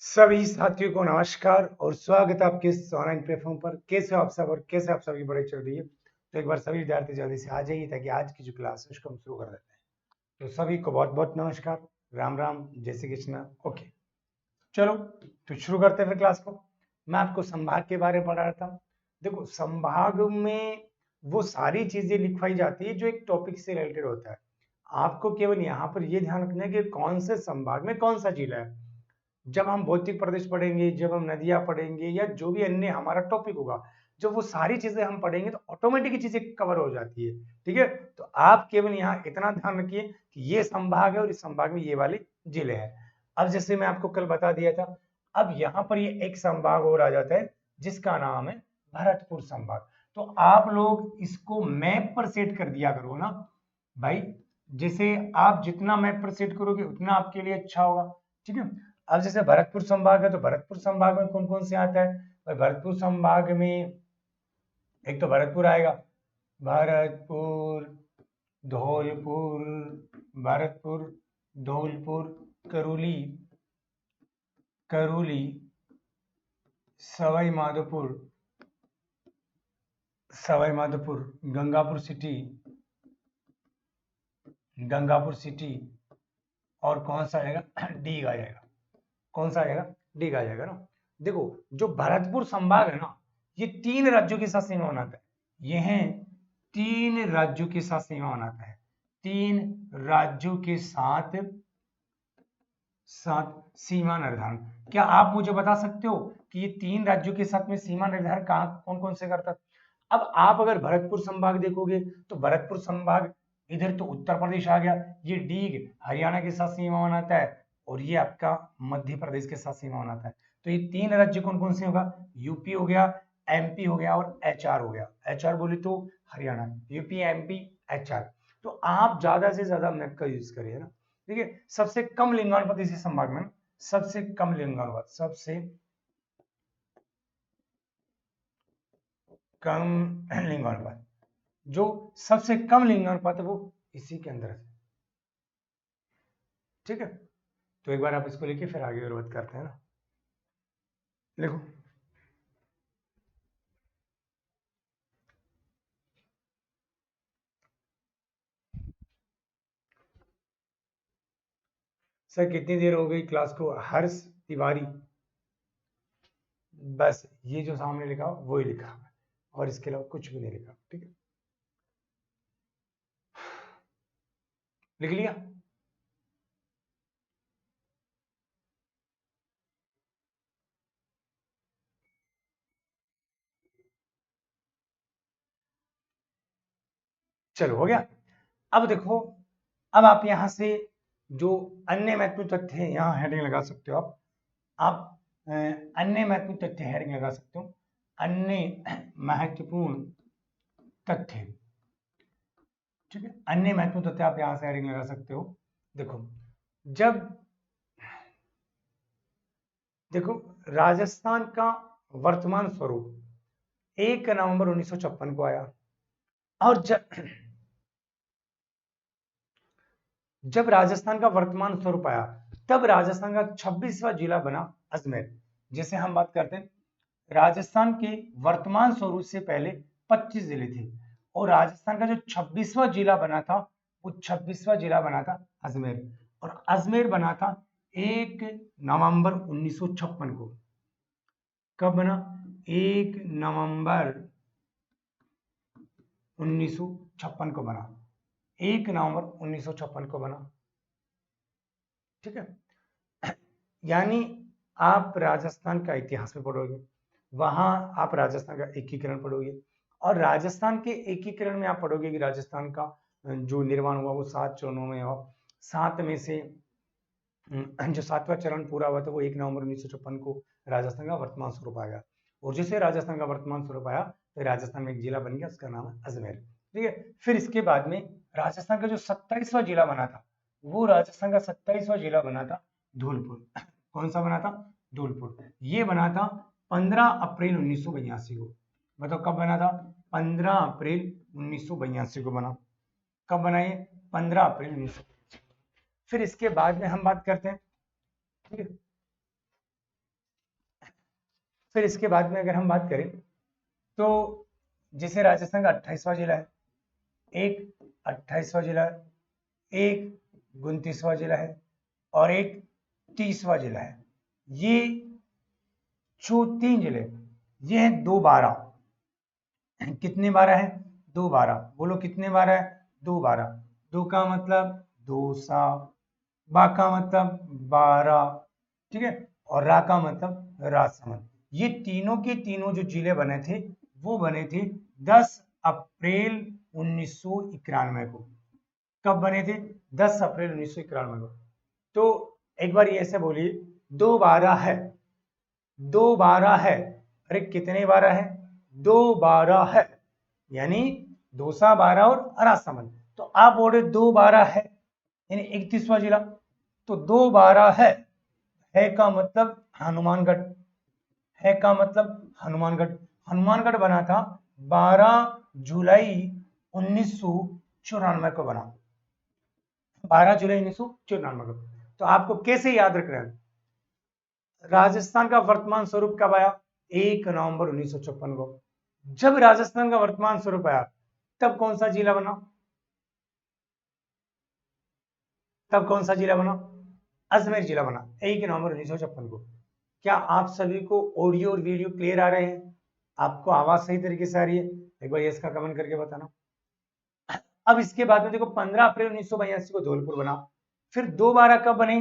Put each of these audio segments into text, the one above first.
सभी साथियों को नमस्कार और स्वागत है आपके इस ऑनलाइन प्लेटफॉर्म पर। कैसे हो आप सब और कैसे आप सबकी पढ़ाई चल रही है? तो एक बार सभी विद्यार्थी जल्दी से आ जाइए ताकि आज की जो क्लास है उसको हम शुरू कर देते हैं। तो सभी को बहुत बहुत नमस्कार, राम राम, जय श्री कृष्ण। ओके, चलो तो शुरू करते हैं फिर क्लास को। मैं आपको संभाग के बारे में पढ़ा रहा था। देखो, संभाग में वो सारी चीजें लिखवाई जाती है जो एक टॉपिक से रिलेटेड होता है। आपको केवल यहाँ पर ये ध्यान रखना है कि कौन से संभाग में कौन सा जिला है। जब हम भौतिक प्रदेश पढ़ेंगे, जब हम नदियां पढ़ेंगे या जो भी अन्य हमारा टॉपिक होगा, जब वो सारी चीजें हम पढ़ेंगे तो ऑटोमेटिक चीजें कवर हो जाती है। ठीक है, तो आप केवल यहाँ इतना ध्यान रखिए कि ये संभाग है और इस संभाग में ये वाले जिले हैं। अब जैसे मैं आपको कल बता दिया था, अब यहाँ पर ये एक संभाग और आ जाता है जिसका नाम है भरतपुर संभाग। तो आप लोग इसको मैप पर सेट कर दिया करो ना भाई। जैसे आप जितना मैप पर सेट करोगे उतना आपके लिए अच्छा होगा। ठीक है, अब जैसे भरतपुर संभाग है तो भरतपुर संभाग में कौन कौन से आता है भाई? भरतपुर संभाग में एक तो भरतपुर आएगा, भरतपुर, धौलपुर, भरतपुर, धौलपुर, करौली, करौली, सवाई माधोपुर, सवाई माधोपुर, गंगापुर सिटी, गंगापुर सिटी, और कौन सा आएगा? डीग आ जाएगा। कौन सा आएगा? डीग आ जाएगा ना। देखो, जो भरतपुर संभाग है ना, ये 3 राज्यों के साथ सीमा बनाता है। यह 3 राज्यों के साथ सीमा बनाता है। 3 राज्यों के साथ साथ सीमा निर्धारण। क्या आप मुझे बता सकते हो कि ये 3 राज्यों के साथ में सीमा निर्धारण कहाँ कौन कौन से करता है? अब आप अगर भरतपुर संभाग देखोगे तो भरतपुर संभाग इधर तो उत्तर प्रदेश आ गया, ये डीग हरियाणा के साथ सीमा बनाता है, और ये आपका मध्य प्रदेश के साथ सीमा बनाता है। तो ये 3 राज्य कौन कौन से होगा? यूपी हो गया, एमपी हो गया और एचआर हो गया। एचआर बोले तो हरियाणा, यूपी, एमपी, एचआर। तो आप ज्यादा से ज्यादा मैप का यूज करिए ना। ठीक है, सबसे कम लिंगानुपात इसी संभाग में, सबसे कम लिंगानुपात, सबसे कम लिंगानुपात, जो सबसे कम लिंगानुपात है वो इसी के अंदर है। ठीक है, तो एक बार आप इसको लेके फिर आगे और बात करते हैं ना। देखो, सर कितनी देर हो गई क्लास को? हर्ष तिवारी, बस ये जो सामने लिखा वो ही लिखा, और इसके अलावा कुछ भी नहीं लिखा। ठीक है, लिख लिया? चलो, हो गया। अब देखो, अब आप यहां से जो अन्य महत्वपूर्ण तथ्य है यहाँ हेडिंग लगा सकते हो आप अन्य महत्वपूर्ण तथ्य हेडिंग लगा सकते हो। अन्य महत्वपूर्ण तथ्य। ठीक है, अन्य महत्वपूर्ण तथ्य आप यहां से हेडिंग लगा सकते हो। देखो, जब देखो राजस्थान का वर्तमान स्वरूप 1 नवंबर 1956 को आया, और जब राजस्थान का वर्तमान स्वरूप आया तब राजस्थान का 26वां जिला बना अजमेर। जैसे हम बात करते हैं, राजस्थान के वर्तमान स्वरूप से पहले 25 जिले थे, और राजस्थान का जो 26वां जिला बना था वो 26वां जिला बना था अजमेर। और अजमेर बना था 1 नवंबर 1956 को। कब बना? 1 नवंबर 1956 को बना। 1 नवंबर 1956 को बना। ठीक है, यानी आप राजस्थान का इतिहास में पढ़ोगे, वहां आप राजस्थान का एकीकरण पढ़ोगे, और राजस्थान के एकीकरण में आप पढ़ोगे कि राजस्थान का जो निर्माण हुआ वो 7 चरणों में हुआ। 7 में से जो 7वां चरण पूरा हुआ था वो 1 नवंबर 1956 को राजस्थान का वर्तमान स्वरूप आ गया। और जैसे राजस्थान का वर्तमान स्वरूप आया तो राजस्थान में एक जिला बन गया, उसका नाम है अजमेर। ठीक है, फिर इसके बाद में राजस्थान का जो 27वां जिला बना था वो राजस्थान का 27वां जिला बना था धौलपुर। कौन सा बना था? धौलपुर। ये बना था 15 अप्रैल 1982 को। बताओ कब बना था? 15 अप्रैल 1982 को बना। कब बना ये? 15 अप्रैल 1982। फिर इसके बाद में हम बात करते हैं, ठीक है, फिर इसके बाद में अगर हम बात करें तो जैसे राजस्थान का 28वां जिला है, एक 28वां जिला है, एक 29वां जिला है और एक 30वां जिला है। ये जो 3 जिले ये है 2-12। कितने 12 है? 2-12। बोलो कितने 12 है? 2-12। 2 का मतलब 2 बा का मतलब 12, ठीक है, और रा का मतलब राजसमंद। ये तीनों के तीनों जो जिले बने थे वो बने थे 10 अप्रैल 1991 को। कब बने थे? 10 अप्रैल 1991 को। तो एक बार ये ऐसे बोलिए, 2-12 है, 2-12 है। अरे कितने 12 है? 2-12 है, यानी 2-12 और राजसमंद। तो आप बोल रहे 2-12 है यानी 31वां जिला। तो 2-12 है का मतलब हनुमानगढ़, है का मतलब हनुमानगढ़। हनुमानगढ़ बना था 12 जुलाई 1994 को बना, 12 जुलाई 1994 को। तो आपको कैसे याद रखना है? राजस्थान का वर्तमान स्वरूप कब आया? 1 नवंबर 1954 को। जब राजस्थान का वर्तमान स्वरूप आया तब कौन सा जिला बना? तब कौन सा जिला बना? अजमेर जिला बना 1 नवंबर 1956 को। क्या आप सभी को ऑडियो और वीडियो क्लियर आ रहे हैं? आपको आवाज सही तरीके से आ रही है? एक बार यस का कमेंट करके बताना। अब इसके बाद में देखो 15 अप्रैल 1982 को धौलपुर बना। फिर 2-12 कब बने?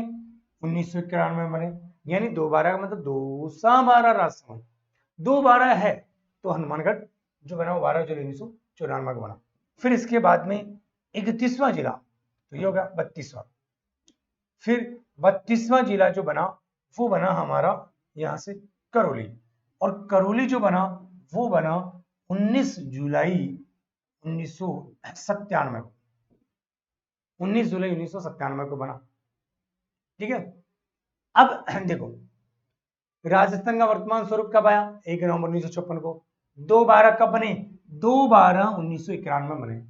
1991 में बने, यानी 2-12 का मतलब 2-12 राजसमंद। 2-12 है तो हनुमानगढ़ जो बना वो 12 जुलाई 1994 को बना। फिर इसके बाद में 31वां जिला, तो ये होगा 32वां। फिर 32वां जिला जो बना वो बना हमारा यहां से करौली, और करौली जो बना वो बना 19 जुलाई 1997 को। 19 जुलाई 1997 को बना, ठीक है। अब देखो राजस्थान का वर्तमान स्वरूप कब आया? 1 नवंबर 1956 को। 2-12 कब बने? 2-12 1991 में बने।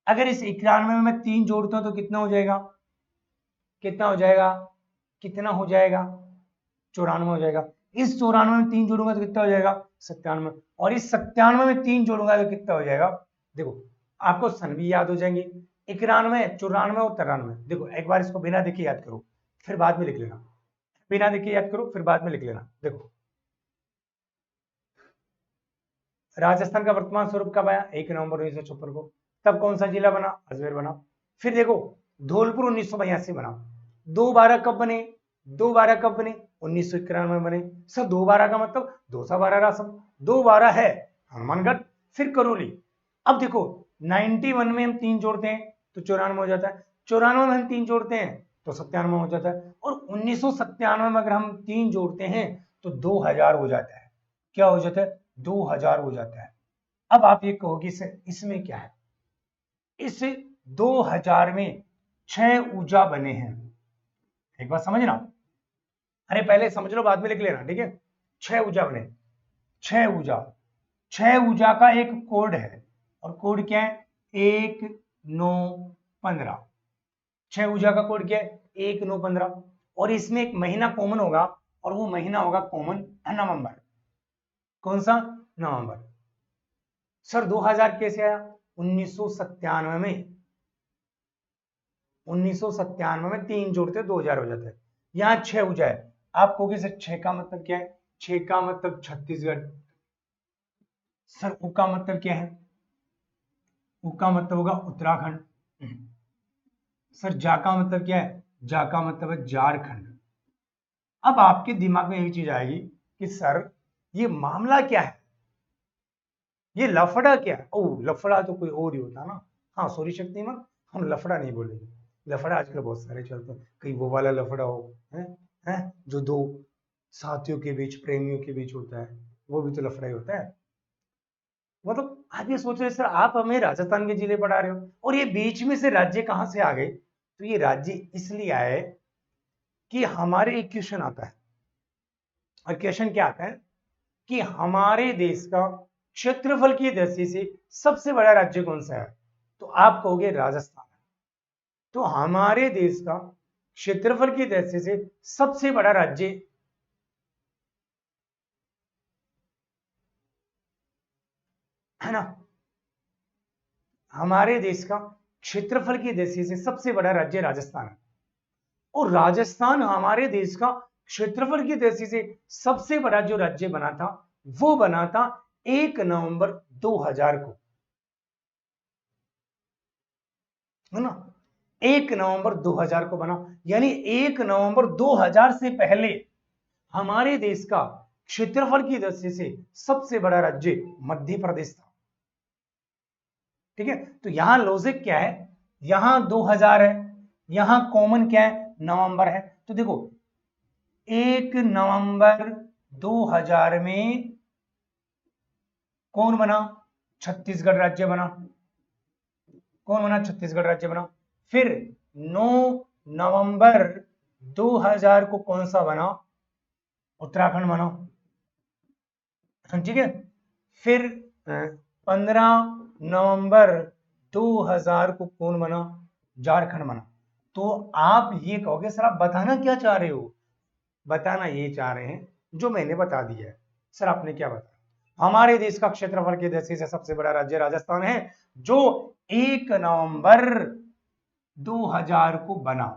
अगर इस 91 में मैं 3 जोड़ता हूं तो कितना हो जाएगा? कितना हो जाएगा? कितना हो जाएगा? 94 हो जाएगा। इस 94 में 3 जोड़ूंगा तो कितना हो जाएगा? 97। और इस 97 में 3 जोड़ूंगा तो कितना हो जाएगा? देखो आपको सन भी याद हो जाएंगे, 91, 94 और 93। देखो एक बार इसको बिना देखे याद करो फिर बाद में लिख लेना, बिना देखे याद करो फिर बाद में लिख लेना। देखो राजस्थान का वर्तमान स्वरूप कब आया? 1 नवंबर 1956 को। तब कौन सा जिला बना? अजमेर बना। फिर देखो धौलपुर 1982 बना। 2-12 कब बने? 2-12 कब बने? 1991 में बने। सर 2-12 का मतलब 212 रासम। 2-12 है हनुमानगढ़। फिर करौली। अब देखो 91 में हम 3 जोड़ते हैं तो 94 हो जाता है, 94 में हम 3 जोड़ते हैं तो 97 हो जाता है, और 1997 में अगर हम 3 जोड़ते हैं तो 2000 हो जाता है। क्या हो जाता है? 2000 हो जाता है। अब आप ये कहोगे इसमें क्या है? इस 2000 में 6 ऊर्जा बने हैं। एक बात समझना, अरे पहले समझ लो बाद में लिख लेना, ठीक है। 6 ऊर्जा बने, 6 ऊर्जा, 6 ऊर्जा का एक कोड है, और कोड क्या है? 1915। 6 ऊर्जा का कोड क्या है? 1915। और इसमें एक महीना कॉमन होगा, और वो महीना होगा कॉमन नवंबर। कौन सा? नवंबर। सर 2000 कैसे आया? 1997 में, 1997 में 3 जोड़ते 2000 हो जाता है। यहां 6 ऊर्जा है। आप कहोगे सर 6 का मतलब क्या है? 6 का मतलब छत्तीसगढ़। सर उ का मतलब क्या है? उ का मतलब होगा उत्तराखंड। सर जा का मतलब क्या है? जा का मतलब है झारखंड। अब आपके दिमाग में यही चीज आएगी कि सर ये मामला क्या है, ये लफड़ा क्या है? ओ लफड़ा तो कोई और ही होता ना। हाँ सॉरी शक्तिमान, हम लफड़ा नहीं बोलेंगे। लफड़ा आजकल बहुत सारे चलते हैं, कहीं वो वाला लफड़ा हो है, जो दो साथियों के बीच, प्रेमियों के बीच होता है, वो भी तो लफड़ा ही होता है। मतलब आप ये सोच रहे सर आप हमें राजस्थान के जिले पढ़ा रहे हो और ये बीच में से राज्य कहां से आ गए? तो ये राज्य इसलिए आए कि हमारे एक क्वेश्चन आता है, और क्वेश्चन क्या आता है कि हमारे देश का क्षेत्रफल की दृष्टि से सबसे बड़ा राज्य कौन सा है? तो आप कहोगे राजस्थान। तो हमारे देश का क्षेत्रफल की दृष्टि से सबसे बड़ा राज्य है ना। हमारे देश का क्षेत्रफल की दृष्टि से सबसे बड़ा राज्य राजस्थान है, और राजस्थान हमारे देश का क्षेत्रफल की दृष्टि से सबसे बड़ा जो राज्य बना था वो बना था 1 नवंबर 2000 को, है ना। 1 नवंबर 2000 को बना, यानी 1 नवंबर 2000 से पहले हमारे देश का क्षेत्रफल की दृष्टि से सबसे बड़ा राज्य मध्य प्रदेश था। ठीक है, तो यहां लॉजिक क्या है, यहां 2000 है, यहां कॉमन क्या है, नवंबर है। तो देखो 1 नवंबर 2000 में कौन बना, छत्तीसगढ़ राज्य बना। कौन बना, छत्तीसगढ़ राज्य बना। फिर 9 नवंबर 2000 को कौन सा बना, उत्तराखंड बना। ठीक है, फिर 15 नवंबर 2000 को कौन बना, झारखंड बना। तो आप ये कहोगे सर आप बताना क्या चाह रहे हो, बताना ये चाह रहे हैं जो मैंने बता दिया है। सर आपने क्या बताया, हमारे देश का क्षेत्रफल की दृष्टि से सबसे बड़ा राज्य राजस्थान है, जो 1 नवंबर 2000 को बना।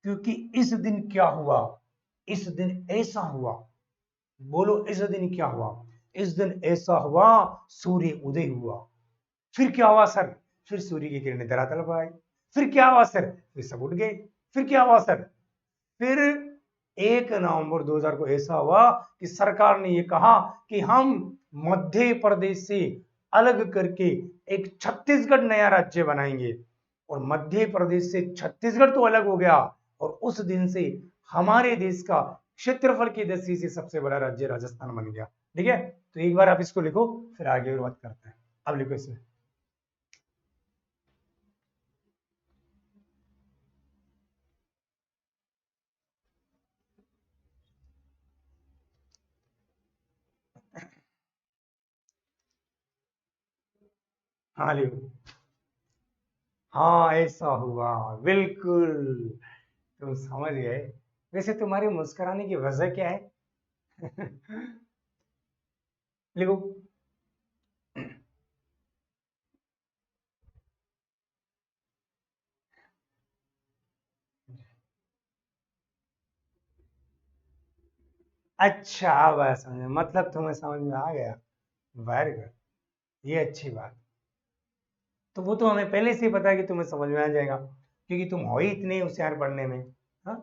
क्योंकि इस दिन क्या हुआ, इस दिन ऐसा हुआ, बोलो इस दिन क्या हुआ, इस दिन ऐसा हुआ सूर्य उदय हुआ। फिर क्या हुआ सर, फिर सूर्य की किरणें धरातल पर आई। फिर क्या हुआ सर, फिर सब उठ गए। फिर क्या हुआ सर, फिर 1 नवंबर 2000 को ऐसा हुआ कि सरकार ने ये कहा कि हम मध्य प्रदेश से अलग करके एक छत्तीसगढ़ नया राज्य बनाएंगे। और मध्य प्रदेश से छत्तीसगढ़ तो अलग हो गया, और उस दिन से हमारे देश का क्षेत्रफल की दृष्टि से सबसे बड़ा राज्य राजस्थान बन गया। ठीक है, तो एक बार आप इसको लिखो, फिर आगे और बात करते हैं। अब लिखो इसमें, हाँ लिखो। हाँ ऐसा हुआ, बिल्कुल, तुम समझ गए। वैसे तुम्हारे मुस्कुराने की वजह क्या है? लिखो। अच्छा अब आया समझ में, मतलब तुम्हें समझ में आ गया, वेरी गुड, ये अच्छी बात। तो वो तो हमें पहले से ही पता है कि तुम्हें समझ में आ जाएगा, क्योंकि तुम हो ही इतने होशियार पढ़ने में। हाँ,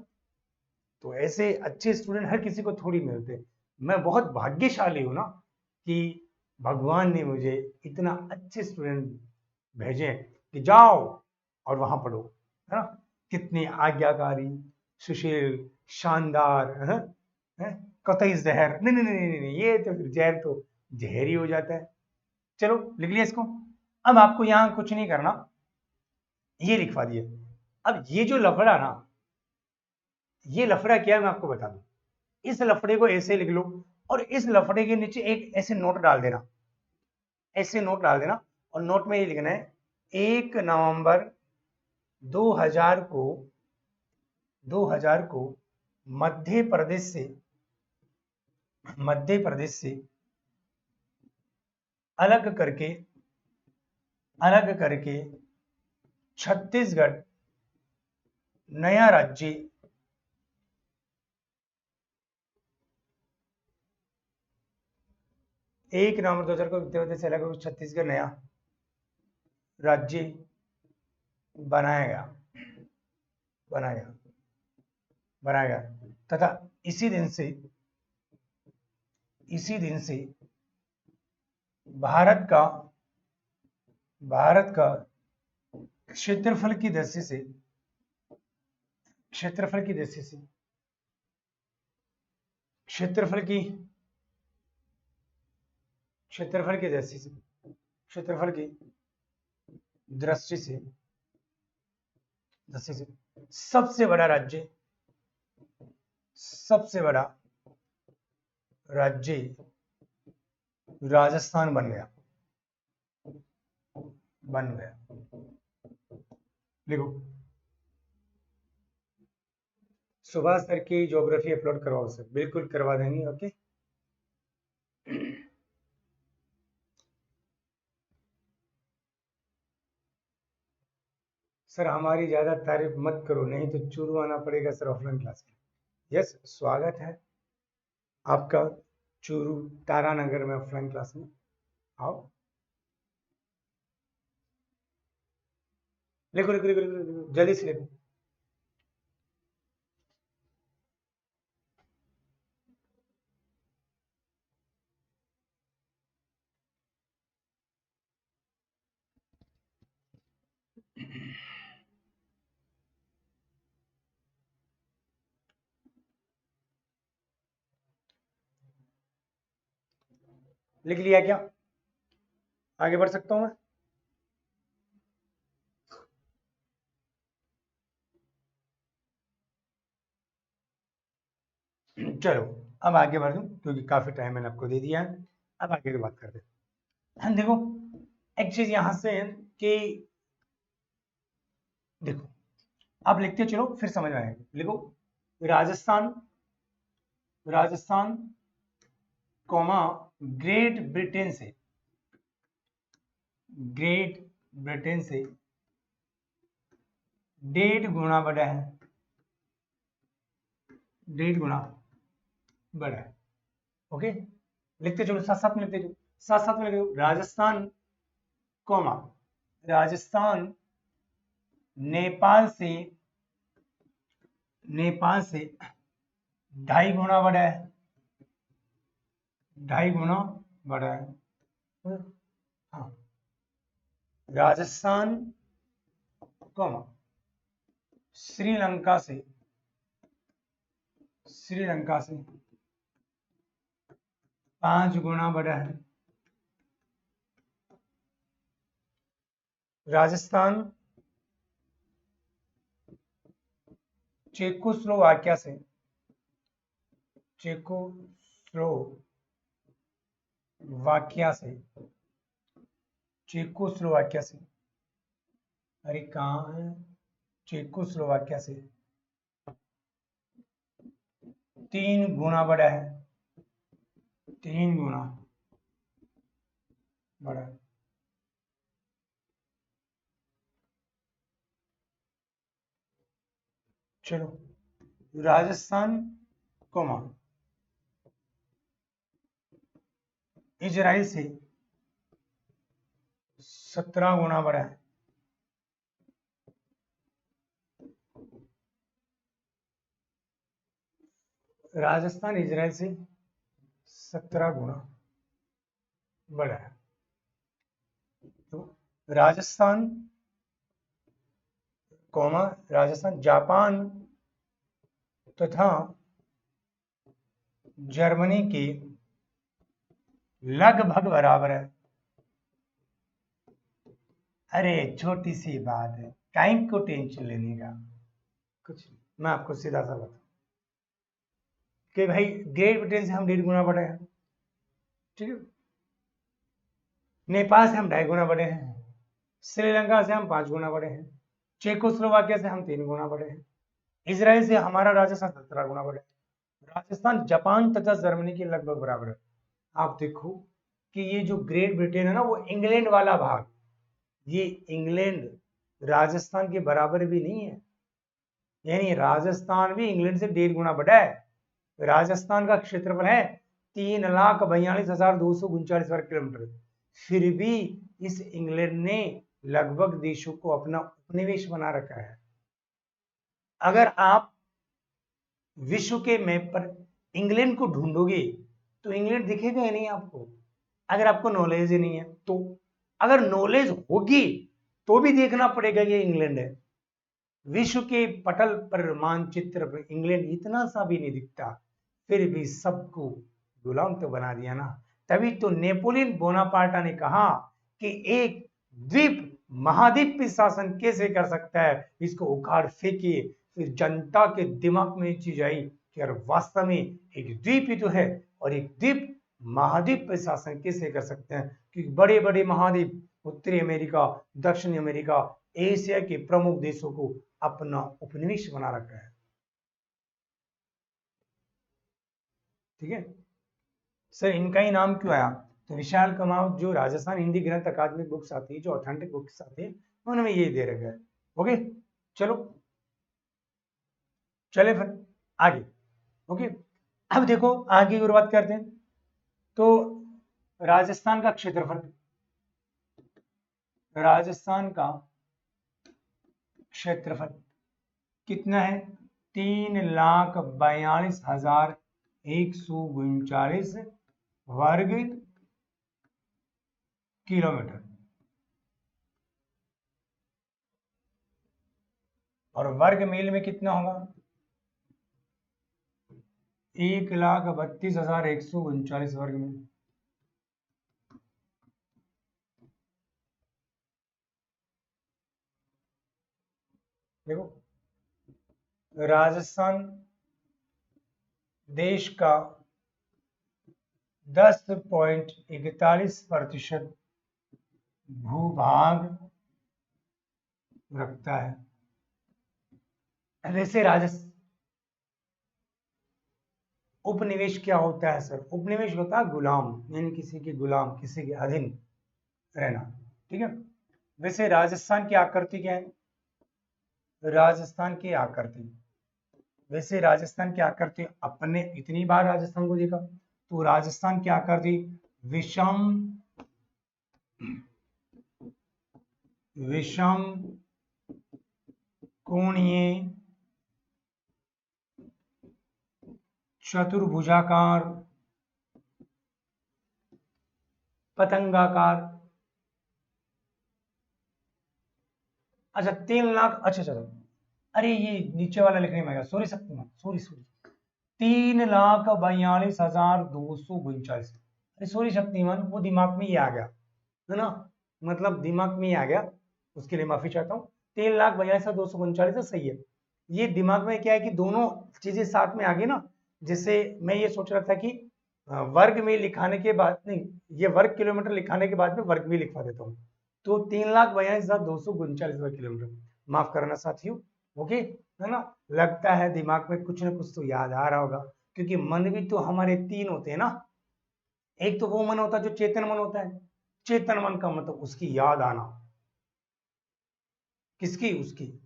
तो ऐसे अच्छे स्टूडेंट हर किसी को थोड़ी मिलते। मैं बहुत भाग्यशाली हूं ना कि भगवान ने मुझे इतना अच्छे स्टूडेंट भेजे कि जाओ और वहां पढ़ो, है ना। कितने आज्ञाकारी, सुशील, शानदार, है? कतई जहर नहीं नहीं नहीं नहीं नहीं, ये तो फिर जहर तो जहर ही हो जाता है। चलो लिख लिया इसको। अब आपको यहां कुछ नहीं करना, ये लिखवा दिए। अब ये जो लफड़ा ना, ये लफड़ा क्या है मैं आपको बता दूं। इस लफड़े को ऐसे लिख लो, और इस लफड़े के नीचे एक ऐसे नोट डाल देना, ऐसे नोट डाल देना। और नोट में ये लिखना है 1 नवंबर 2000 को 2000 को मध्य प्रदेश से, मध्य प्रदेश से अलग करके, अलग करके छत्तीसगढ़ नया राज्य एक नवंबर 2000 को मध्य प्रदेश से अलग करके छत्तीसगढ़ नया राज्य बनाया गया, बनाया गया, बनाया गया। तथा इसी दिन से, इसी दिन से भारत का, भारत का क्षेत्रफल की दृष्टि से, क्षेत्रफल की दृष्टि से, क्षेत्रफल की, क्षेत्रफल की दृष्टि से, क्षेत्रफल की दृष्टि से, दृष्टि से सबसे बड़ा राज्य, सबसे बड़ा राज्य राजस्थान बन गया, बन गया। लिखो, सुभाष सर की ज्योग्राफी अपलोड करवाओ सर, बिल्कुल करवा देंगे। ओके, सर हमारी ज्यादा तारीफ मत करो, नहीं तो चूरू आना पड़ेगा सर ऑफलाइन क्लास में। यस, स्वागत है आपका चूरू तारानगर में ऑफलाइन क्लास में। आओ, लिखो लिखो लिखो लिखो, लिखो, जल्दी से लिखो। लिख लिया क्या? आगे बढ़ सकता हूं मैं? चलो, अब आगे बढ़ दूं क्योंकि काफी टाइम मैंने आपको दे दिया है। अब आगे की बात करते हैं। देखो, एक चीज यहां से है कि देखो, आप लिखते चलो फिर समझ में आएगा। लिखो, Rajasthan, Rajasthan comma great Britain से, ग्रेट ब्रिटेन से 1.5 गुना बड़ा है, 1.5 गुना बड़ा है। ओके, लिखते चलो, साथ साथ में लिखते चलो, साथ साथ में लिखते चलो। राजस्थान कॉमा राजस्थान नेपाल से, नेपाल से 2.5 गुना बड़ा है, 2.5 गुना बड़ा है। हाँ, राजस्थान कॉमा श्रीलंका से, श्रीलंका से 5 गुना बड़ा है। राजस्थान चेकोस्लोवाकिया से, चेकोस्लोवाकिया से, चेकोस्लोवाकिया से, अरे कहाँ है, चेकोस्लोवाकिया से 3 गुना बड़ा है, 3 गुना बड़ा है। चलो, राजस्थान कॉमा इजराइल से 17 गुना बड़ा है। राजस्थान इजराइल से 17 गुना बड़ा है। तो राजस्थान कॉमा राजस्थान जापान तथा जर्मनी के लगभग बराबर है। अरे छोटी सी बात है, काहे को टेंशन लेने का, कुछ नहीं। मैं आपको सीधा सा बताऊं कि भाई ग्रेट ब्रिटेन से हम 1.5 गुना बड़े हैं, ठीक है। नेपाल से हम 2.5 गुना बड़े हैं, श्रीलंका से हम 5 गुना बड़े हैं, चेकोस्लोवाकिया से हम 3 गुना बड़े हैं, इजराइल से हमारा राजस्थान 17 गुना बड़े है, राजस्थान जापान तथा जर्मनी के लगभग बराबर है। आप देखो कि ये जो ग्रेट ब्रिटेन है ना, वो इंग्लैंड वाला भाग, ये इंग्लैंड राजस्थान के बराबर भी नहीं है, यानी राजस्थान भी इंग्लैंड से 1.5 गुना बड़ा है। राजस्थान का क्षेत्रफल है 3,42,239 वर्ग किलोमीटर, फिर भी इस इंग्लैंड ने लगभग देशों को अपना उपनिवेश बना रखा है। अगर आप विश्व के मैप पर इंग्लैंड को ढूंढोगे तो इंग्लैंड दिखेगा ही नहीं आपको, अगर आपको नॉलेज ही नहीं है तो। अगर नॉलेज होगी तो भी देखना पड़ेगा ये इंग्लैंड है। विश्व के पटल पर, मानचित्र पर इंग्लैंड इतना सा भी नहीं दिखता, फिर भी सबको गुलाम तो बना दिया ना। तभी तो नेपोलियन बोनापार्टा ने कहा कि एक द्वीप महाद्वीप पे शासन कैसे कर सकता है, इसको उखाड़ फेंकिए। फिर जनता के दिमाग में ये चीज आई कि यार वास्तव में एक द्वीप ही तो है, और एक द्वीप महाद्वीप पे शासन कैसे कर सकते हैं, क्योंकि बड़े बड़े महाद्वीप उत्तरी अमेरिका, दक्षिणी अमेरिका, एशिया के प्रमुख देशों को अपना उपनिवेश बना रखा है। ठीक है सर, इनका ही नाम क्यों आया? तो विशाल कमाव जो राजस्थान हिंदी ग्रंथ अकादमिक बुक्स आती है, जो ऑथेंटिक बुक्स आती है, उनमें ये दे रखा है। ओके, चलो चले फिर आगे। ओके, अब देखो आगे की बात करते हैं। तो राजस्थान का क्षेत्रफल, राजस्थान का क्षेत्रफल कितना है? 3,42,139 वर्ग किलोमीटर। और वर्ग मील में कितना होगा? 1,32,139 वर्ग मील। देखो राजस्थान देश का 10.41% भूभाग रखता है। वैसे राजस्थान उपनिवेश क्या होता है सर? उपनिवेश होता है गुलाम, यानी किसी के गुलाम, किसी के अधीन रहना। ठीक है, वैसे राजस्थान की आकृति क्या है? राजस्थान की आकृति, वैसे राजस्थान की आकृति, अपने इतनी बार राजस्थान को देखा तो राजस्थान की आकृति विषम विषम कोणीय चतुर्भुजाकार पतंगाकार। अच्छा 3 लाख, अच्छा चलो, अरे ये नीचे वाला लिखने में आएगा, सॉरी शक्तिमान, सॉरी सॉरी, 3,42,239। अरे सॉरी शक्तिमान, वो दिमाग में ही आ गया है ना, मतलब दिमाग में ही आ गया, उसके लिए माफी चाहता हूँ। 3,42,239 सही है। ये दिमाग में क्या है कि दोनों चीजें साथ में आ गई ना। जैसे मैं ये सोच रहा था कि वर्ग में लिखाने के बाद नहीं, ये वर्ग किलोमीटर लिखाने के बाद में वर्ग में लिखवा देता हूँ। तो 3,42,239 वर्ग किलोमीटर, माफ करना साथियों। ओके, है ना, लगता है दिमाग में कुछ ना कुछ तो याद आ रहा होगा, क्योंकि मन भी तो हमारे 3 होते हैं ना। एक तो वो मन होता है जो चेतन मन होता है, चेतन मन का मतलब उसकी याद आना, किसकी? उसकी।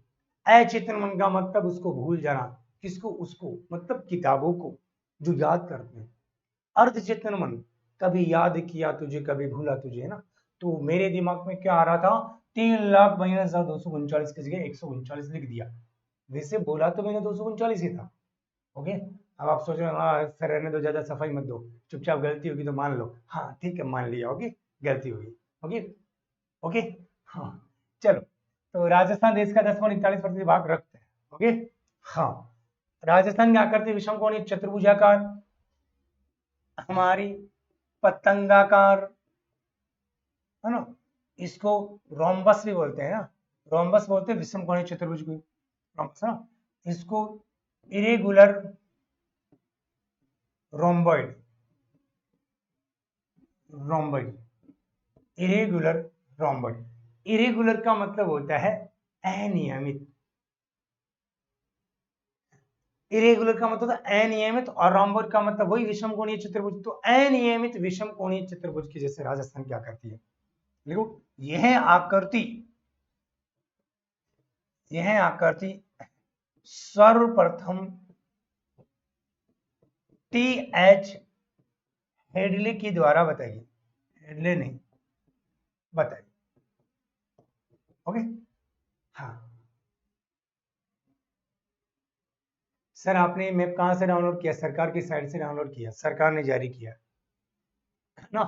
अचेतन मन का मतलब उसको भूल जाना, किसको? उसको, मतलब किताबों को जो याद करते हैं। अर्धचेतन मन, कभी याद किया तुझे, कभी भूला तुझे, है ना। तो मेरे दिमाग में क्या आ रहा था? 3,42,239 की जगह 139 लिख दिया। वैसे बोला तो मैंने 239 ही था। ओके, अब आप सोच रहे हो हाँ सर रहने दो, ज्यादा सफाई मत दो, चुपचाप गलती होगी तो मान लो। हाँ ठीक है, मान लिया, ओके, गलती होगी। ओके, ओके, हाँ, चलो। तो राजस्थान देश का 10.41% भाग रखते हैं। ओके, हाँ, राजस्थान की आकृति विषम कोणीय चतुर्भुजाकार, हमारी पतंगाकार, है ना। इसको रोम्बस भी बोलते हैं ना, रोम्बस बोलते हैं विषम कोणीय चतुर्भुज को, रोम्बस, है ना। इसको irregular rhomboid, rhomboid, irregular rhomboid. Irregular का मतलब होता है अनियमित, इरेगुलर का मतलब अनियमित, और रोम्बॉइड का मतलब वही विषम कोणीय चतुर्भुज। तो अनियमित विषम कोणीय चतुर्भुज की जैसे राजस्थान की आकृति है। देखो यह आकृति, यह आकृति सर्वप्रथम टी एच हेडले के द्वारा बताई, हेडले ने बताई। ओके, हाँ सर, आपने मैप कहां से डाउनलोड किया? सरकार की साइट से डाउनलोड किया, सरकार ने जारी किया है ना।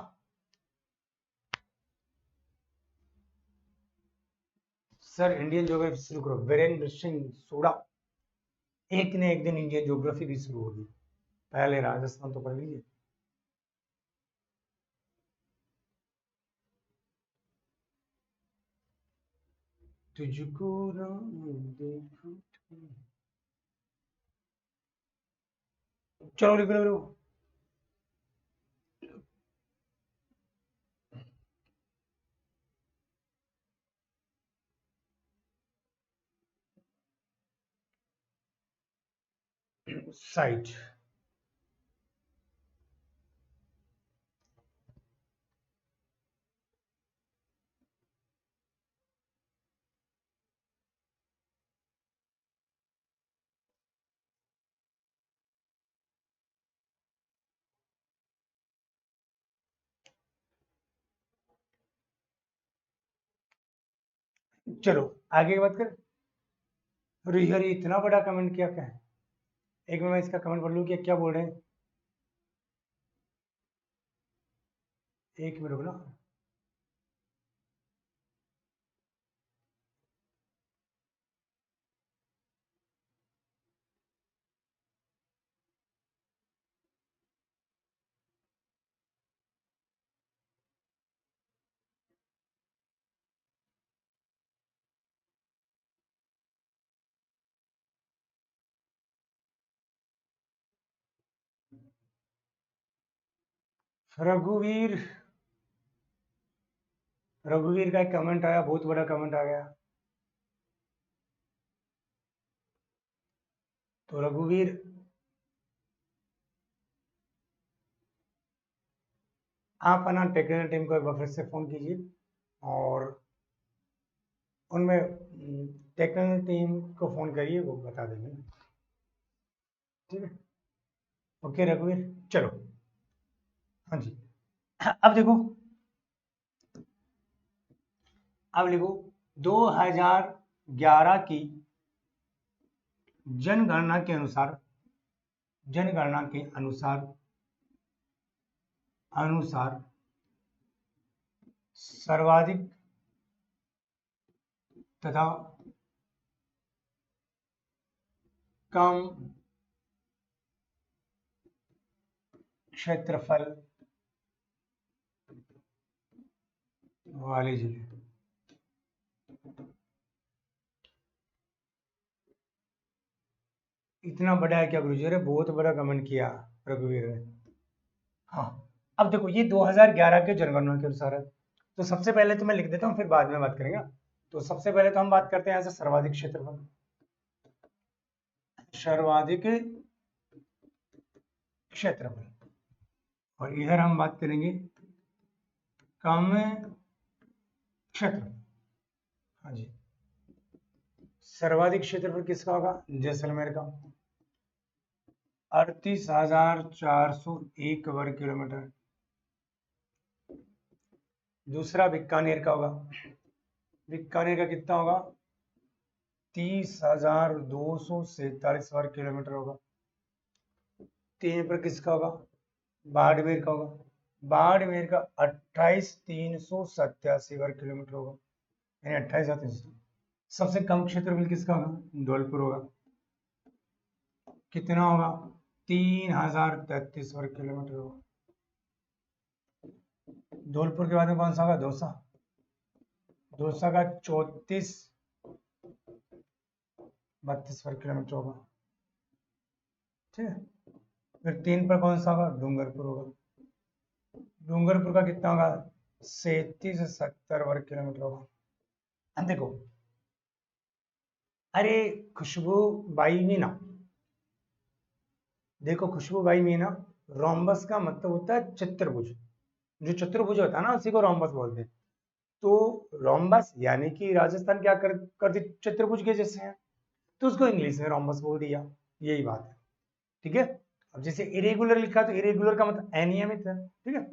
सर इंडियन ज्योग्राफी शुरू करो, वीरेंद्र सिंह सोडा, एक ने एक दिन इंडियन ज्योग्राफी भी शुरू होगी। पहले राजस्थान तो पढ़ लीजिए। तुझको ना देखूं, चलो लिख लो। साइट, चलो आगे की बात करें। अरे यार ये इतना बड़ा कमेंट किया क्या है। एक मिनट मैं इसका कमेंट पढ़ लूँ कि क्या बोल रहे हैं। एक मिनट रुको ना। रघुवीर, रघुवीर का एक कमेंट आया, बहुत बड़ा कमेंट आ गया। तो रघुवीर आप ना टेक्निकल टीम को एक बार फिर से फोन कीजिए और उनमें टेक्निकल टीम को फोन करिए, वो बता देंगे। ठीक है, ओके रघुवीर, चलो। हाँ जी, अब देखो, अब लिखो 2011 की जनगणना के अनुसार, जनगणना के अनुसार अनुसार सर्वाधिक तथा कम क्षेत्रफल वाले जिले। इतना बड़ा है क्या गुरुजी? अरे बहुत बड़ा कमेंट किया रघुवीर ने। हाँ, अब देखो ये 2011 के जनगणना के अनुसार है। तो सबसे पहले तो मैं लिख देता हूँ, फिर बाद में बात करेंगे। तो सबसे पहले तो हम बात करते हैं यहाँ से सर्वाधिक क्षेत्रफल, सर्वाधिक क्षेत्रफल, और इधर हम बात करेंगे कम क्षेत्रफल। हाँ जी, सर्वाधिक क्षेत्रफल किसका होगा? जैसलमेर का, 38,401 वर्ग किलोमीटर। दूसरा बीकानेर का होगा, बीकानेर का कितना होगा? 30,247 वर्ग किलोमीटर होगा। तीन पर किसका होगा? बाड़मेर का होगा, बाड़मेर का 28,387 वर्ग किलोमीटर होगा, यानी 28,300। सबसे कम क्षेत्रफल किसका होगा? धौलपुर होगा, कितना होगा? 3,033 वर्ग किलोमीटर होगा। धौलपुर के बाद में कौन सा होगा? दौसा, दौसा का 34,32 वर्ग किलोमीटर होगा। ठीक है, फिर तीन पर कौन सा होगा? डूंगरपुर होगा, डूंगरपुर का कितना होगा? 3770 वर्ग किलोमीटर होगा। अब देखो, अरे खुशबू बाई मीना, देखो खुशबू बाई मीना, रोम्बस का मतलब होता है चतुर्भुज, जो चतुर्भुज होता है ना उसी को रोम्बस बोलते हैं। तो रोम्बस यानी कि राजस्थान क्या कर दी? चतुर्भुज के जैसे है, तो उसको इंग्लिश में रोम्बस बोल दिया, यही बात है। ठीक है, अब जैसे इरेगुलर लिखा तो इरेगुलर का मतलब अनियमित है। ठीक है,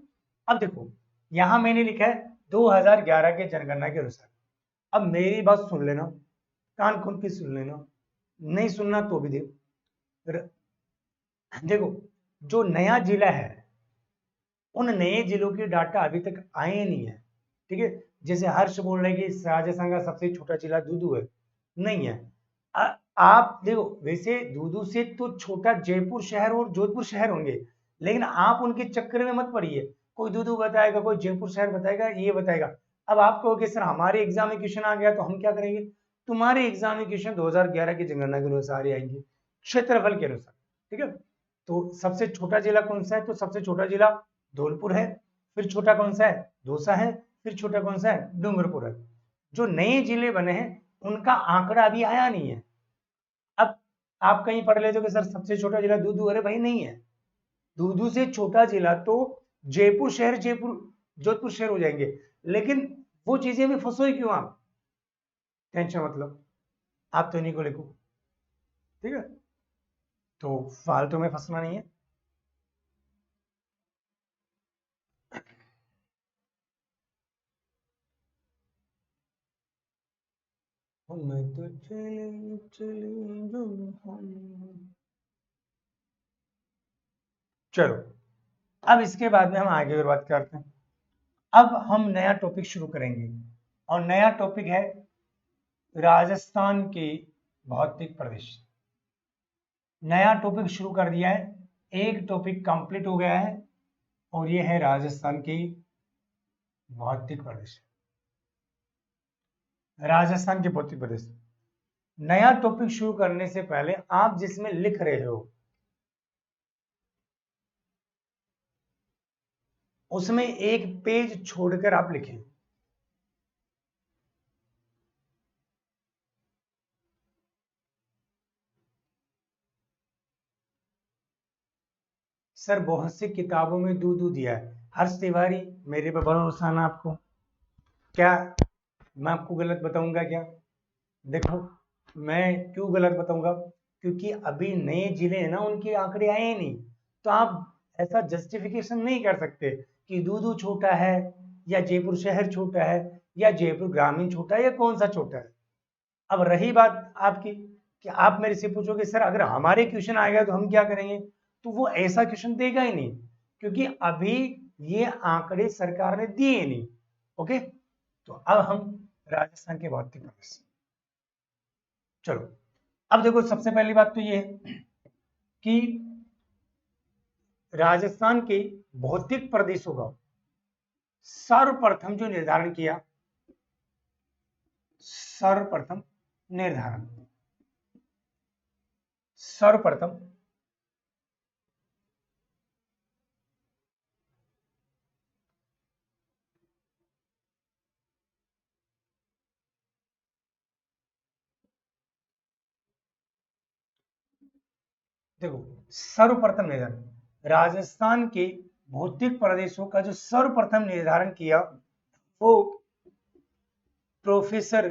अब देखो यहां मैंने लिखा है 2011 के जनगणना के अनुसार। अब मेरी बात सुन लेना, कान खोल के सुन लेना, नहीं सुनना तो भी देखो जो नया जिला है, उन नए जिलों की डाटा अभी तक आए नहीं है। ठीक है, जैसे हर्ष बोल रहे कि राजस्थान का सबसे छोटा जिला दूदू है, नहीं है। आप देखो, वैसे दूदू से तो छोटा जयपुर शहर और जोधपुर शहर होंगे, लेकिन आप उनके चक्कर में मत पड़िए। कोई दूदू बताएगा, कोई जयपुर शहर बताएगा, ये बताएगा। अब आप कहोगे सर हमारे एग्जाम में क्वेश्चन आ गया तो हम क्या करेंगे? तुम्हारे एग्जाम में क्वेश्चन 2011 की जनगणना के अनुसार ही आएंगे, क्षेत्रफल के अनुसार। ठीक है, तो सबसे छोटा जिला कौन सा है? तो सबसे छोटा जिला धौलपुर है, फिर छोटा कौन सा है? दौसा है, फिर छोटा कौन सा है? डूंगरपुर है। जो नए जिले बने हैं उनका आंकड़ा अभी आया नहीं है। अब आप कहीं पढ़ लेते हो कि सर सबसे छोटा जिला दूदू, अरे भाई नहीं है। दूदू से छोटा जिला तो जयपुर शहर, जयपुर जोधपुर शहर हो जाएंगे। लेकिन वो चीजें में फंसोई क्यों आप? टेंशन मतलब, आप तो इन्हीं को लिखो। ठीक है, तो फालतू में फंसना नहीं है। मैं तो चले चले जो हम। चलो, अब इसके बाद में हम आगे और बात करते हैं। अब हम नया टॉपिक शुरू करेंगे और नया टॉपिक है राजस्थान के भौतिक प्रदेश। नया टॉपिक शुरू कर दिया है, एक टॉपिक कंप्लीट हो गया है और ये है राजस्थान के भौतिक प्रदेश। राजस्थान के भौतिक प्रदेश। नया टॉपिक शुरू करने से पहले आप जिसमें लिख रहे हो उसमें एक पेज छोड़कर आप लिखें। सर बहुत सी किताबों में दूध दिया है। हर्ष तिवारी, मेरे पे भरोसा ना आपको? क्या मैं आपको गलत बताऊंगा क्या? देखो, मैं क्यों गलत बताऊंगा? क्योंकि अभी नए जिले हैं ना, उनके आंकड़े आए ही नहीं। तो आप ऐसा जस्टिफिकेशन नहीं कर सकते कि दूदू छोटा है या जयपुर शहर छोटा है या जयपुर ग्रामीण छोटा है या कौन सा छोटा है। अब रही बात आपकी कि आप मेरे से पूछोगे सर अगर हमारे क्वेश्चन आएगा तो हम क्या करेंगे, तो वो ऐसा क्वेश्चन देगा ही नहीं, क्योंकि अभी ये आंकड़े सरकार ने दिए नहीं। ओके, तो अब हम राजस्थान के भौतिक प्रदेश। चलो, अब देखो सबसे पहली बात तो ये है कि राजस्थान के भौतिक प्रदेशों का सर्वप्रथम जो निर्धारण किया, सर्वप्रथम निर्धारण, सर्वप्रथम देखो, सर्वप्रथम निर्धारण राजस्थान के भौतिक प्रदेशों का जो सर्वप्रथम निर्धारण किया वो प्रोफेसर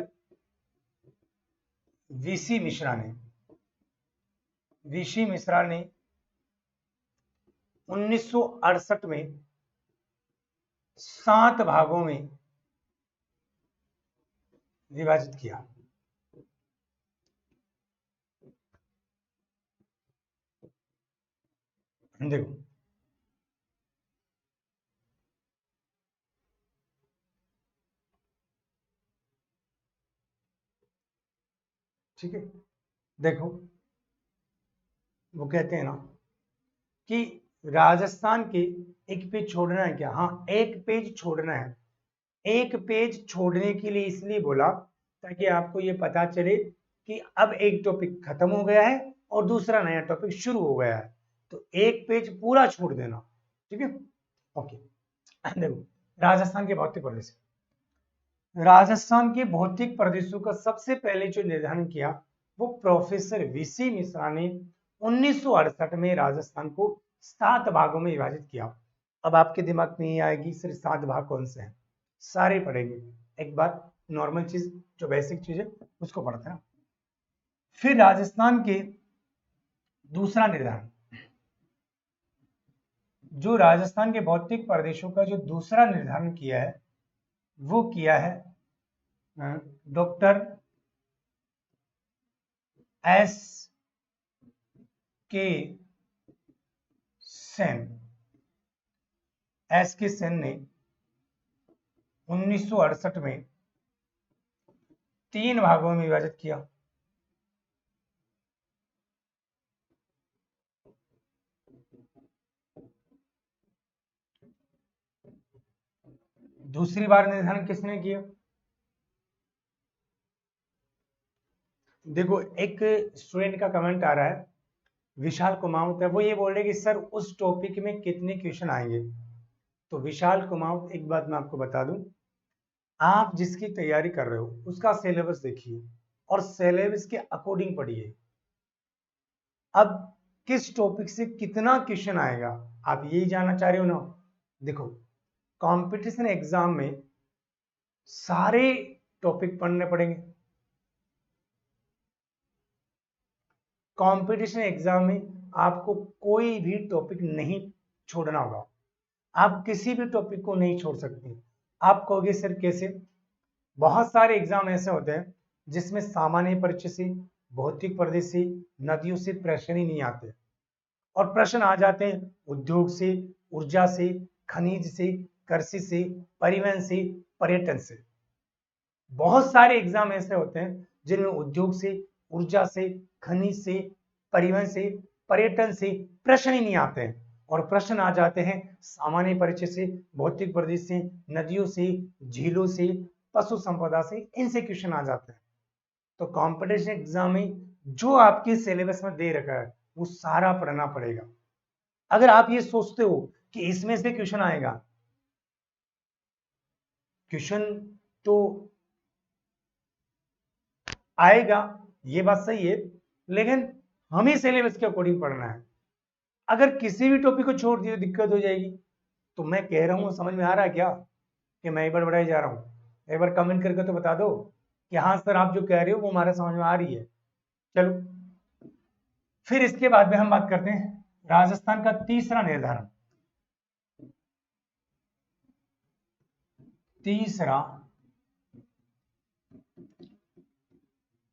वीसी मिश्रा ने। वीसी मिश्रा ने 1968 में 7 भागों में विभाजित किया। देखो, ठीक है, देखो वो कहते हैं ना कि राजस्थान के एक पेज छोड़ना है क्या? हाँ, एक पेज छोड़ना है। एक पेज छोड़ने के लिए इसलिए बोला ताकि आपको ये पता चले कि अब एक टॉपिक खत्म हो गया है और दूसरा नया टॉपिक शुरू हो गया है, तो एक पेज पूरा छोड़ देना। ठीक है, ओके। देखो, राजस्थान के भौतिक प्रदेश, राजस्थान के भौतिक प्रदेशों का सबसे पहले जो निर्धारण किया वो प्रोफेसर वीसी मिश्रा ने 1968 में राजस्थान को 7 भागों में विभाजित किया। अब आपके दिमाग में ये आएगी सिर्फ 7 भाग कौन से हैं, सारे पढ़ेंगे एक बार। नॉर्मल चीज जो बेसिक चीज है उसको पढ़ते हैं। फिर राजस्थान के दूसरा निर्धारण, जो राजस्थान के भौतिक प्रदेशों का जो दूसरा निर्धारण किया है वो किया है डॉक्टर एस के सेन। एस के सेन ने 1968 में 3 भागों में विभाजित किया। दूसरी बार निर्धारण किसने किया? देखो, एक स्टूडेंट का कमेंट आ रहा है, विशाल कुमाऊत है, वो ये बोल रहे कि सर उस टॉपिक में कितने क्वेश्चन आएंगे। तो विशाल कुमाऊत, एक बात मैं आपको बता दूं, आप जिसकी तैयारी कर रहे हो उसका सिलेबस देखिए और सिलेबस के अकॉर्डिंग पढ़िए। अब किस टॉपिक से कितना क्वेश्चन आएगा आप यही जानना चाह रहे हो ना? देखो, कंपटीशन एग्जाम में सारे टॉपिक पढ़ने पड़ेंगे। कंपटीशन एग्जाम में आपको कोई भी टॉपिक नहीं छोड़ना होगा। आप किसी भी टॉपिक को नहीं छोड़ सकते। आप कहोगे सर कैसे? बहुत सारे एग्जाम ऐसे होते हैं जिसमें सामान्य परिचय से, भौतिक परिचय से, नदियों से प्रश्न ही नहीं आते और प्रश्न आ जाते हैं उद्योग से, ऊर्जा से, खनिज से, कृषि से, परिवहन से, पर्यटन से। बहुत सारे एग्जाम ऐसे होते हैं जिनमें उद्योग से, ऊर्जा से, खनिज से, परिवहन से, पर्यटन से प्रश्न ही नहीं आते हैं और प्रश्न आ जाते हैं सामान्य परिचय से, भौतिक परिचय से, नदियों से, झीलों से, पशु संपदा से, इनसे क्वेश्चन आ जाते हैं। तो कंपटीशन एग्जाम में जो आपके सिलेबस में दे रखा है वो सारा पढ़ना पड़ेगा। अगर आप ये सोचते हो कि इसमें से क्वेश्चन आएगा, क्वेश्चन तो आएगा, ये बात सही है, लेकिन हमें सिलेबस के अकॉर्डिंग पढ़ना है। अगर किसी भी टॉपिक को छोड़ दिए दिक्कत हो जाएगी। तो मैं कह रहा हूं, समझ में आ रहा है क्या कि मैं एक बार बढ़ाई जा रहा हूं? एक बार कमेंट करके तो बता दो कि हाँ सर आप जो कह रहे हो वो हमारे समझ में आ रही है। चलो फिर इसके बाद में हम बात करते हैं राजस्थान का तीसरा निर्धारण। तीसरा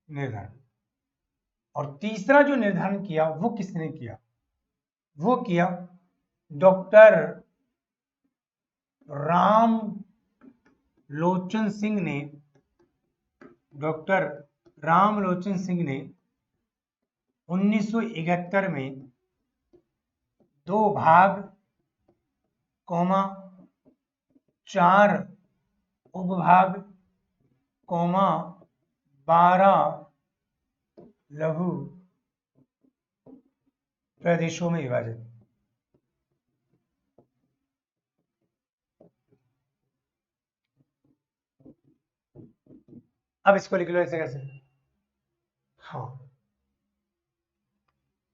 निर्धारण, और तीसरा जो निर्धारण किया वो किसने किया? वो किया डॉक्टर राम लोचन सिंह ने। डॉक्टर राम लोचन सिंह ने 1971 में 2 भाग, 4 उपभाग, 12 लघु प्रदेशों में विभाजित। अब इसको लिख लो ऐसे कैसे। हाँ,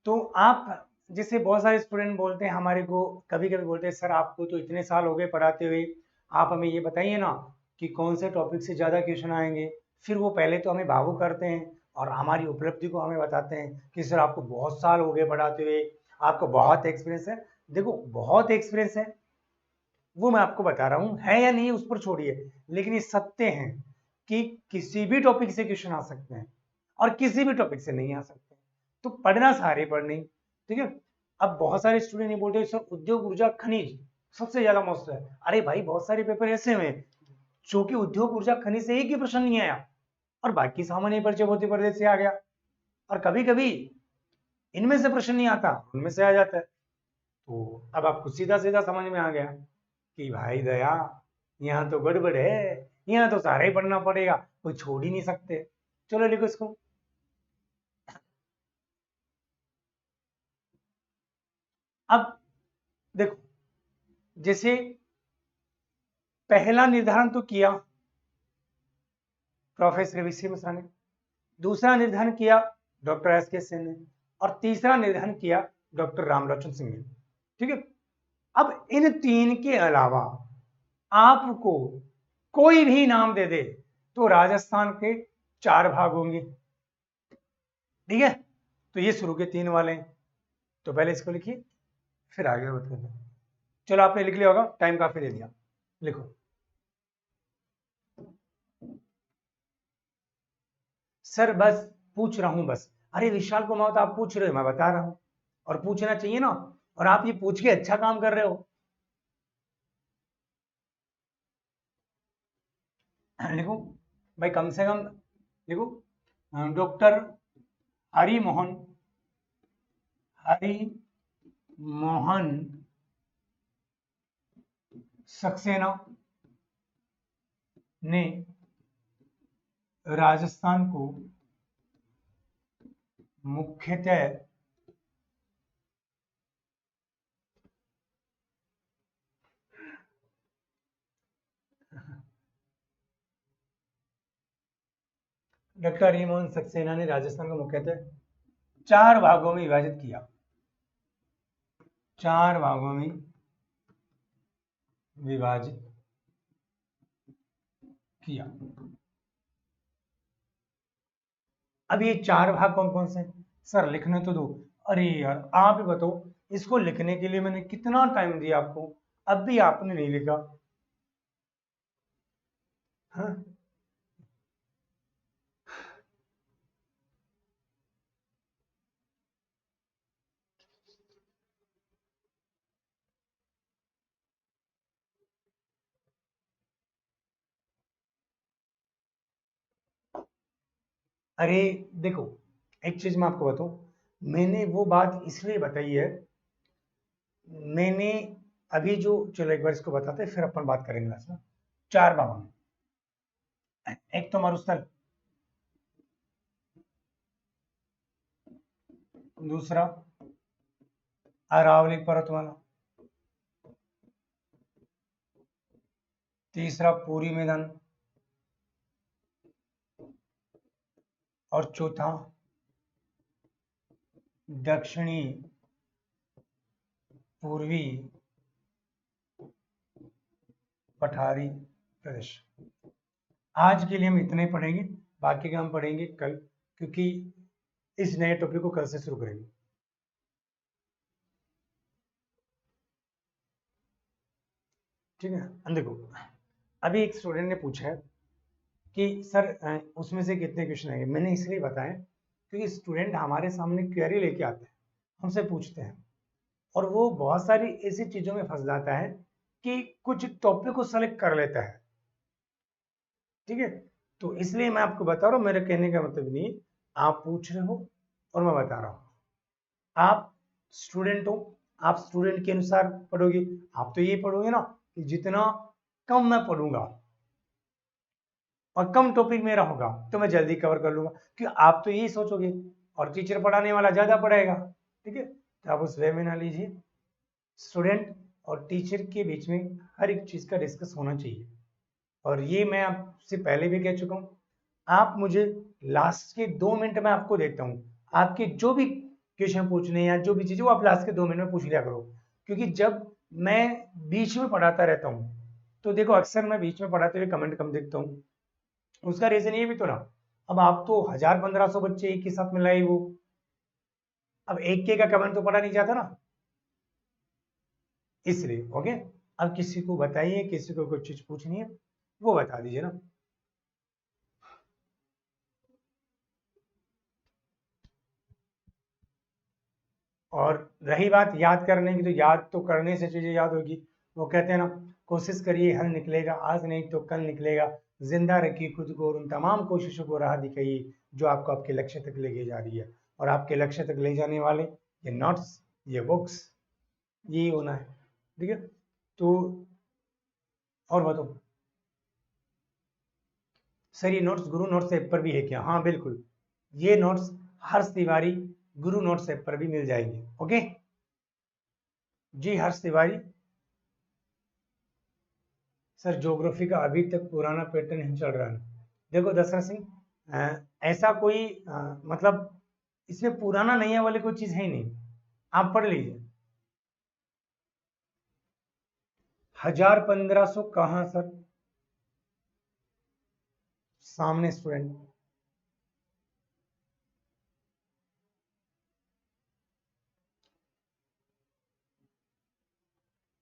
तो आप जैसे बहुत सारे स्टूडेंट बोलते हैं हमारे को, कभी कभी बोलते हैं सर आपको तो इतने साल हो गए पढ़ाते हुए, आप हमें ये बताइए ना कि कौन से टॉपिक से ज़्यादा क्वेश्चन आएंगे। फिर वो पहले तो हमें भावुक करते हैं और हमारी उपलब्धि को हमें बताते हैं कि सर आपको बहुत साल हो गए पढ़ाते हुए, आपको बहुत एक्सपीरियंस है। देखो बहुत एक्सपीरियंस है वो मैं आपको बता रहा हूँ, है या नहीं उस पर छोड़िए, लेकिन ये सत्य है कि किसी भी टॉपिक से क्वेश्चन आ सकते हैं और किसी भी टॉपिक से नहीं आ सकते। तो पढ़ना सारे पढ़ने, ठीक है। अब बहुत सारे स्टूडेंट ये बोलते हैं सर उद्योग, ऊर्जा, खनिज सबसे ज्यादा मस्त है। अरे भाई बहुत सारे पेपर ऐसे हैं जो कि उद्योग, ऊर्जा, खनिज से एक ही प्रश्न नहीं आया और बाकी सामान्य परिचय, भौतिक परिचय से आ गया, और कभी कभी इनमें से प्रश्न नहीं आता उनमें से आ जाता है। तो अब आपको सीधा सीधा समझ में आ गया कि भाई दया यहाँ तो गड़बड़ है, यहाँ तो सारा ही पढ़ना पड़ेगा, कोई छोड़ ही नहीं सकते। चलो लिखो इसको। अब देखो, जैसे पहला निर्धारण तो किया प्रोफेसर वीसी मिश्रा ने, दूसरा निर्धारण किया डॉक्टर एस के सेन ने, और तीसरा निर्धारण किया डॉक्टर रामलोचन सिंह ने, ठीक है। अब इन तीन के अलावा आपको कोई भी नाम दे दे तो राजस्थान के 4 भाग होंगे, ठीक है। तो ये शुरू के 3 वाले हैं, तो पहले इसको लिखिए फिर आगे बताते हैं। चलो आपने लिख लिया होगा, टाइम काफी दे दिया, लिखो। सर बस पूछ रहा हूं बस। अरे विशाल कुमार तो आप पूछ रहे हो, मैं बता रहा हूं, और पूछना चाहिए ना, और आप ये पूछ के अच्छा काम कर रहे हो। लिखो भाई, कम से कम लिखो डॉक्टर हरि मोहन, हरि मोहन सक्सेना ने राजस्थान को मुख्यतः डॉक्टर हरि मोहन सक्सेना ने राजस्थान को मुख्यतः 4 भागों में विभाजित किया, 4 भागों में विभाजित किया। अब ये 4 भाग कौन कौन से? सर लिखने तो दो। अरे यार आप ही बताओ, इसको लिखने के लिए मैंने कितना टाइम दिया आपको, अब भी आपने नहीं लिखा। हाँ? अरे देखो, एक चीज मैं आपको बताऊं, मैंने वो बात इसलिए बताई है, मैंने अभी जो, चलो एक बार इसको बताते हैं, फिर अपन बात करेंगे ना। चार बाबा, एक तो मरुस्थल, दूसरा अरावली पर्वतमाला, तीसरा पूरी मैदान, और चौथा दक्षिणी पूर्वी पठारी प्रदेश। आज के लिए हम इतने ही पढ़ेंगे, बाकी का हम पढ़ेंगे कल, क्योंकि इस नए टॉपिक को कल से शुरू करेंगे। ठीक है, अब देखो, अभी एक स्टूडेंट ने पूछा है कि सर उसमें से कितने क्वेश्चन आएंगे। मैंने इसलिए बताया क्योंकि स्टूडेंट हमारे सामने क्वेरी लेके आते हैं, हमसे पूछते हैं, और वो बहुत सारी ऐसी चीजों में फंस जाता है कि कुछ टॉपिक को सेलेक्ट कर लेता है। ठीक है, तो इसलिए मैं आपको बता रहा हूँ, मेरे कहने का मतलब नहीं, आप पूछ रहे हो और मैं बता रहा हूँ। आप स्टूडेंट हो, आप स्टूडेंट के अनुसार पढ़ोगे। आप तो ये पढ़ोगे ना कि जितना कम मैं पढ़ूंगा और कम टॉपिक मेरा होगा तो मैं जल्दी कवर कर लूंगा, क्योंकि आप तो यही सोचोगे, और टीचर पढ़ाने वाला ज्यादा पढ़ाएगा। ठीक है, तो आप उस वे में ना लीजिए। स्टूडेंट और टीचर के बीच में हर एक चीज का डिस्कस होना चाहिए, और ये मैं आपसे पहले भी कह चुका हूँ। आप मुझे लास्ट के 2 मिनट में आपको देता हूँ, आपके जो भी क्वेश्चन पूछने या जो भी चीजें, वो आप लास्ट के 2 मिनट में पूछ लिया करो। क्योंकि जब मैं बीच में पढ़ाता रहता हूँ, तो देखो अक्सर मैं बीच में पढ़ाते हुए कमेंट कम देखता हूँ। उसका रीजन ये भी तो ना, अब आप तो 1000-1500 बच्चे एक ही साथ में लाए वो, अब एक के का कमेंट तो पढ़ा नहीं जाता ना, इसलिए। ओके, अब किसी को बताइए, किसी को कुछ चीज पूछनी है वो बता दीजिए ना। और रही बात याद करने की, तो याद तो करने से चीजें याद होगी। वो कहते हैं ना, कोशिश करिए हल निकलेगा, आज नहीं तो कल निकलेगा। जिंदा रखिए खुद को और उन तमाम कोशिशों को राह दिखाइए जो आपको आपके लक्ष्य तक लेके जा रही है। और आपके लक्ष्य तक ले जाने वाले ये नोट्स, ये बुक्स, यही होना है। ठीक है, तो और बताओ सर, ये नोट्स गुरु नोट्स ऐप पर भी है क्या? हाँ बिल्कुल, ये नोट्स हर्ष तिवारी गुरु नोट्स ऐप पर भी मिल जाएंगे। ओके जी, हर्ष तिवारी। सर ज्योग्राफी का अभी तक पुराना पैटर्न ही चल रहा है। देखो दशरथ सिंह, ऐसा कोई मतलब इसमें पुराना नया वाली कोई चीज है ही नहीं, आप पढ़ लीजिए। 1000-1500 कहाँ सर? सामने स्टूडेंट,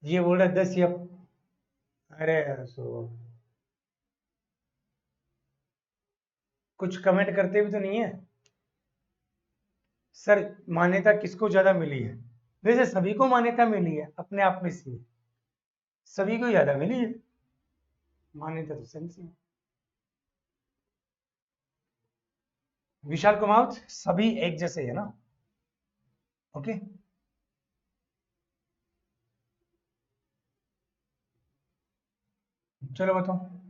ये बोल रहा है 10 या, अरे सो कुछ कमेंट करते भी तो नहीं है सर। मान्यता किसको ज्यादा मिली है? वैसे सभी को मान्यता मिली है अपने आप में से, सभी को ज्यादा मिली है मान्यता, तो सेंस है। विशाल कुमार, सभी एक जैसे है ना। ओके, चलो बताओ।